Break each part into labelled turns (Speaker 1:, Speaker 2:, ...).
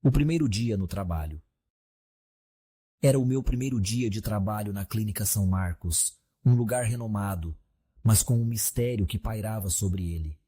Speaker 1: O primeiro dia no trabalho. Era o meu primeiro dia de trabalho na Clínica São Marcos, um lugar renomado, mas com um mistério que pairava sobre ele.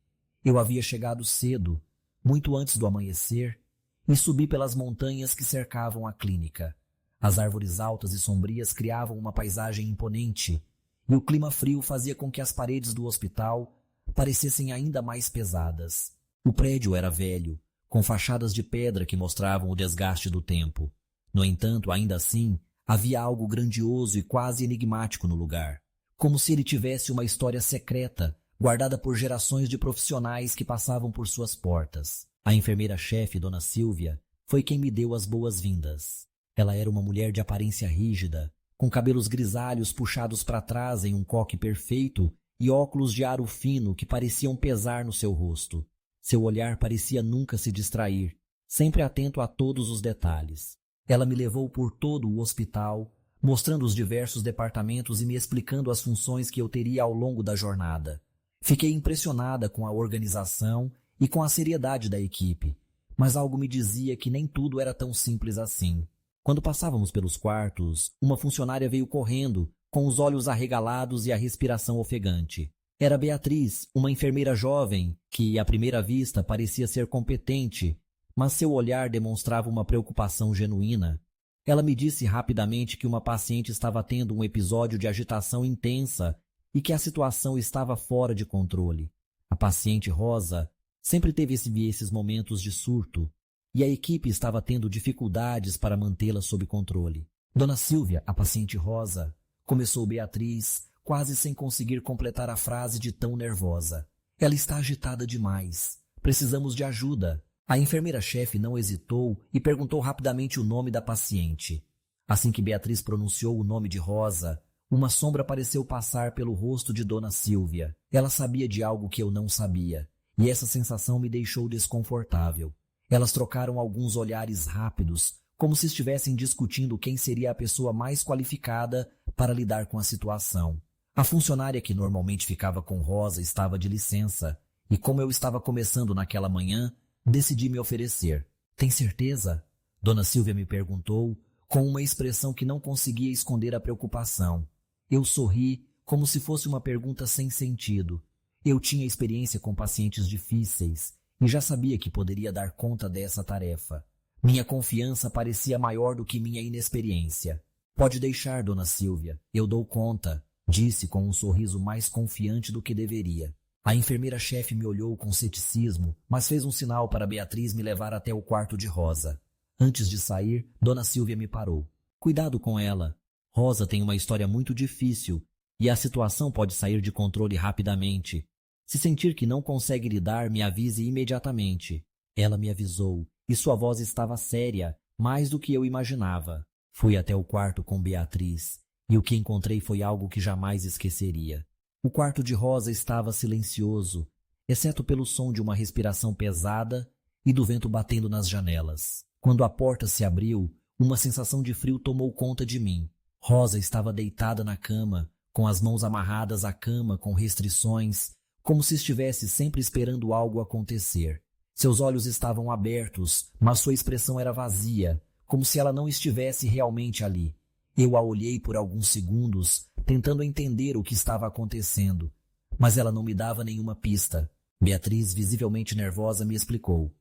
Speaker 1: Eu havia chegado cedo, muito antes do amanhecer, e subi pelas montanhas que cercavam a clínica. As árvores altas e sombrias criavam uma paisagem imponente, e o clima frio fazia com que as paredes do hospital parecessem ainda mais pesadas. O prédio era velho, com fachadas de pedra que mostravam o desgaste do tempo. No entanto, ainda assim, havia algo grandioso e quase enigmático no lugar, como se ele tivesse uma história secreta, guardada por gerações de profissionais que passavam por suas portas. A enfermeira-chefe, Dona Silvia, foi quem me deu as boas-vindas. Ela era uma mulher de aparência rígida, com cabelos grisalhos puxados para trás em um coque perfeito e óculos de aro fino que pareciam pesar no seu rosto. Seu olhar parecia nunca se distrair, sempre atento a todos os detalhes. Ela me levou por todo o hospital, mostrando os diversos departamentos e me explicando as funções que eu teria ao longo da jornada. Fiquei impressionada com a organização e com a seriedade da equipe, mas algo me dizia que nem tudo era tão simples assim. Quando passávamos pelos quartos, uma funcionária veio correndo, com os olhos arregalados e a respiração ofegante. Era Beatriz, uma enfermeira jovem, que, à primeira vista, parecia ser competente, mas seu olhar demonstrava uma preocupação genuína. Ela me disse rapidamente que uma paciente estava tendo um episódio de agitação intensa e que a situação estava fora de controle. A paciente Rosa sempre teve esses momentos de surto, e a equipe estava tendo dificuldades para mantê-la sob controle. Dona Silvia, a paciente Rosa, começou Beatriz, quase sem conseguir completar a frase de tão nervosa. Ela está agitada demais. Precisamos de ajuda. A enfermeira-chefe não hesitou e perguntou rapidamente o nome da paciente. Assim que Beatriz pronunciou o nome de Rosa, uma sombra pareceu passar pelo rosto de Dona Silvia. Ela sabia de algo que eu não sabia, e essa sensação me deixou desconfortável. Elas trocaram alguns olhares rápidos, como se estivessem discutindo quem seria a pessoa mais qualificada para lidar com a situação. A funcionária que normalmente ficava com Rosa estava de licença, e como eu estava começando naquela manhã, decidi me oferecer. Tem certeza? Dona Silvia me perguntou, com uma expressão que não conseguia esconder a preocupação. Eu sorri, como se fosse uma pergunta sem sentido. Eu tinha experiência com pacientes difíceis, e já sabia que poderia dar conta dessa tarefa. Minha confiança parecia maior do que minha inexperiência. Pode deixar, Dona Silvia, eu dou conta, disse com um sorriso mais confiante do que deveria. A enfermeira-chefe me olhou com ceticismo, mas fez um sinal para Beatriz me levar até o quarto de Rosa. Antes de sair, Dona Silvia me parou. Cuidado com ela. Rosa tem uma história muito difícil e a situação pode sair de controle rapidamente. Se sentir que não consegue lidar, me avise imediatamente. Ela me avisou e sua voz estava séria, mais do que eu imaginava. Fui até o quarto com Beatriz e o que encontrei foi algo que jamais esqueceria. O quarto de Rosa estava silencioso, exceto pelo som de uma respiração pesada e do vento batendo nas janelas. Quando a porta se abriu, uma sensação de frio tomou conta de mim. Rosa estava deitada na cama, com as mãos amarradas à cama com restrições, como se estivesse sempre esperando algo acontecer. Seus olhos estavam abertos, mas sua expressão era vazia, como se ela não estivesse realmente ali. Eu a olhei por alguns segundos, tentando entender o que estava acontecendo, mas ela não me dava nenhuma pista. Beatriz, visivelmente nervosa, me explicou.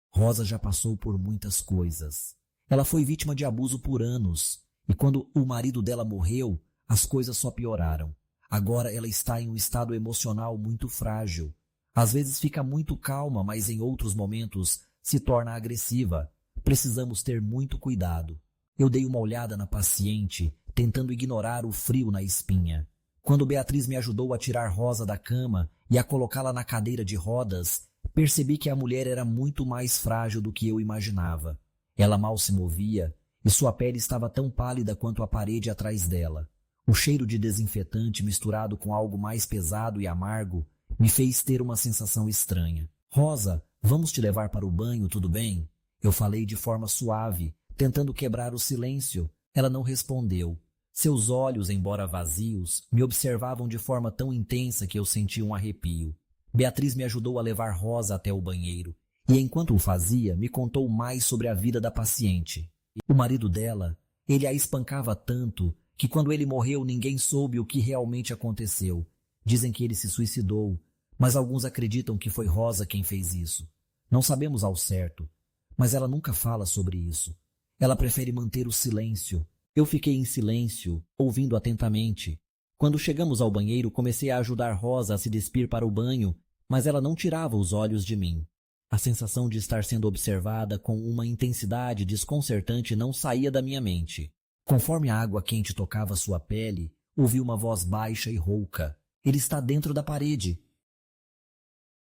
Speaker 1: Rosa já passou por muitas coisas. Ela foi vítima de abuso por anos, e quando o marido dela morreu, as coisas só pioraram. Agora ela está em um estado emocional muito frágil. Às vezes fica muito calma, mas em outros momentos se torna agressiva. Precisamos ter muito cuidado. Eu dei uma olhada na paciente, tentando ignorar o frio na espinha. Quando Beatriz me ajudou a tirar Rosa da cama e a colocá-la na cadeira de rodas, percebi que a mulher era muito mais frágil do que eu imaginava. Ela mal se movia e sua pele estava tão pálida quanto a parede atrás dela. O cheiro de desinfetante misturado com algo mais pesado e amargo me fez ter uma sensação estranha. Rosa, vamos te levar para o banho, tudo bem? Eu falei de forma suave, tentando quebrar o silêncio. Ela não respondeu. Seus olhos, embora vazios, me observavam de forma tão intensa que eu senti um arrepio. Beatriz me ajudou a levar Rosa até o banheiro, E enquanto o fazia, me contou mais sobre a vida da paciente. O marido dela, ele a espancava tanto que quando ele morreu ninguém soube o que realmente aconteceu. Dizem que ele se suicidou, mas alguns acreditam que foi Rosa quem fez isso. Não sabemos ao certo, mas ela nunca fala sobre isso. Ela prefere manter o silêncio. Eu fiquei em silêncio, ouvindo atentamente. Quando chegamos ao banheiro, comecei a ajudar Rosa a se despir para o banho, mas ela não tirava os olhos de mim. A sensação de estar sendo observada com uma intensidade desconcertante não saía da minha mente. Conforme a água quente tocava sua pele, ouvi uma voz baixa e rouca. Ele está dentro da parede.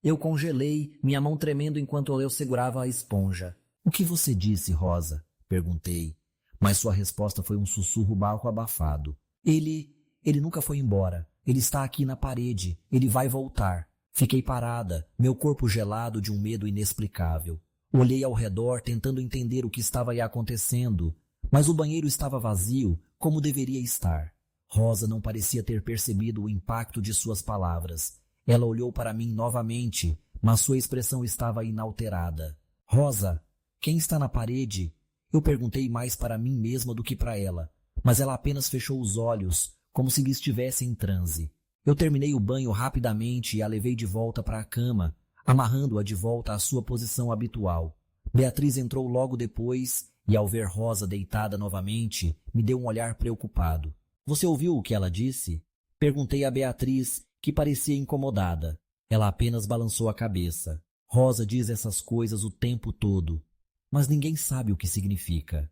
Speaker 1: Eu congelei, minha mão tremendo enquanto eu segurava a esponja. O que você disse, Rosa? Perguntei, mas sua resposta foi um sussurro baixo abafado. Ele nunca foi embora. Ele está aqui na parede. Ele vai voltar. Fiquei parada, meu corpo gelado de um medo inexplicável. Olhei ao redor tentando entender o que estava aí acontecendo, mas o banheiro estava vazio, como deveria estar. Rosa não parecia ter percebido o impacto de suas palavras. Ela olhou para mim novamente, mas sua expressão estava inalterada. Rosa, quem está na parede? Eu perguntei mais para mim mesma do que para ela, mas ela apenas fechou os olhos, como se estivesse em transe. Eu terminei o banho rapidamente e a levei de volta para a cama, amarrando-a de volta à sua posição habitual. Beatriz entrou logo depois e, ao ver Rosa deitada novamente, me deu um olhar preocupado. Você ouviu o que ela disse? Perguntei a Beatriz, que parecia incomodada. Ela apenas balançou a cabeça. Rosa diz essas coisas o tempo todo, mas ninguém sabe o que significa.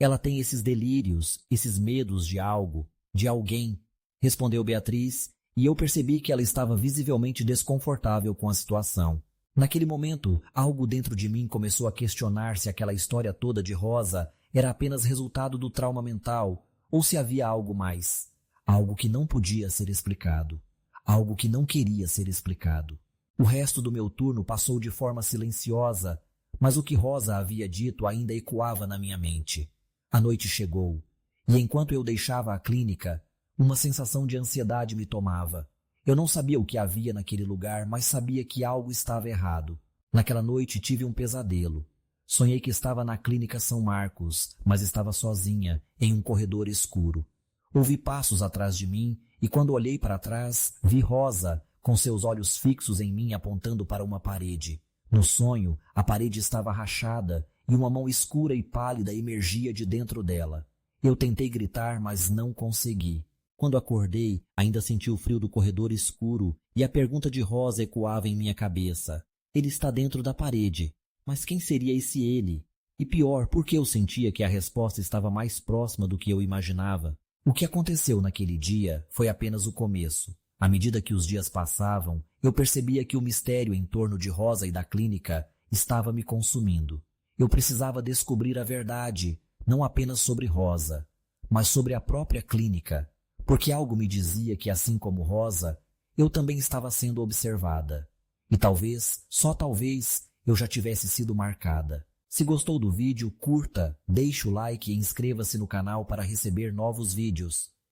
Speaker 1: Ela tem esses delírios, esses medos de algo, de alguém, respondeu Beatriz, e eu percebi que ela estava visivelmente desconfortável com a situação. Naquele momento, algo dentro de mim começou a questionar se aquela história toda de Rosa era apenas resultado do trauma mental ou se havia algo mais. Algo que não podia ser explicado. Algo que não queria ser explicado. O resto do meu turno passou de forma silenciosa, mas o que Rosa havia dito ainda ecoava na minha mente. A noite chegou, e enquanto eu deixava a clínica, uma sensação de ansiedade me tomava. Eu não sabia o que havia naquele lugar, mas sabia que algo estava errado. Naquela noite tive um pesadelo. Sonhei que estava na clínica São Marcos, mas estava sozinha, em um corredor escuro. Ouvi passos atrás de mim e quando olhei para trás, vi Rosa, com seus olhos fixos em mim apontando para uma parede. No sonho, a parede estava rachada e uma mão escura e pálida emergia de dentro dela. Eu tentei gritar, mas não consegui. Quando acordei, ainda senti o frio do corredor escuro e a pergunta de Rosa ecoava em minha cabeça. Ele está dentro da parede. Mas quem seria esse ele? E pior, por que eu sentia que a resposta estava mais próxima do que eu imaginava? O que aconteceu naquele dia foi apenas o começo. À medida que os dias passavam, eu percebia que o mistério em torno de Rosa e da clínica estava me consumindo. Eu precisava descobrir a verdade, não apenas sobre Rosa, mas sobre a própria clínica. Porque algo me dizia que, assim como Rosa, eu também estava sendo observada. E talvez, só talvez, eu já tivesse sido marcada. Se gostou do vídeo, curta, deixe o like e inscreva-se no canal para receber novos vídeos.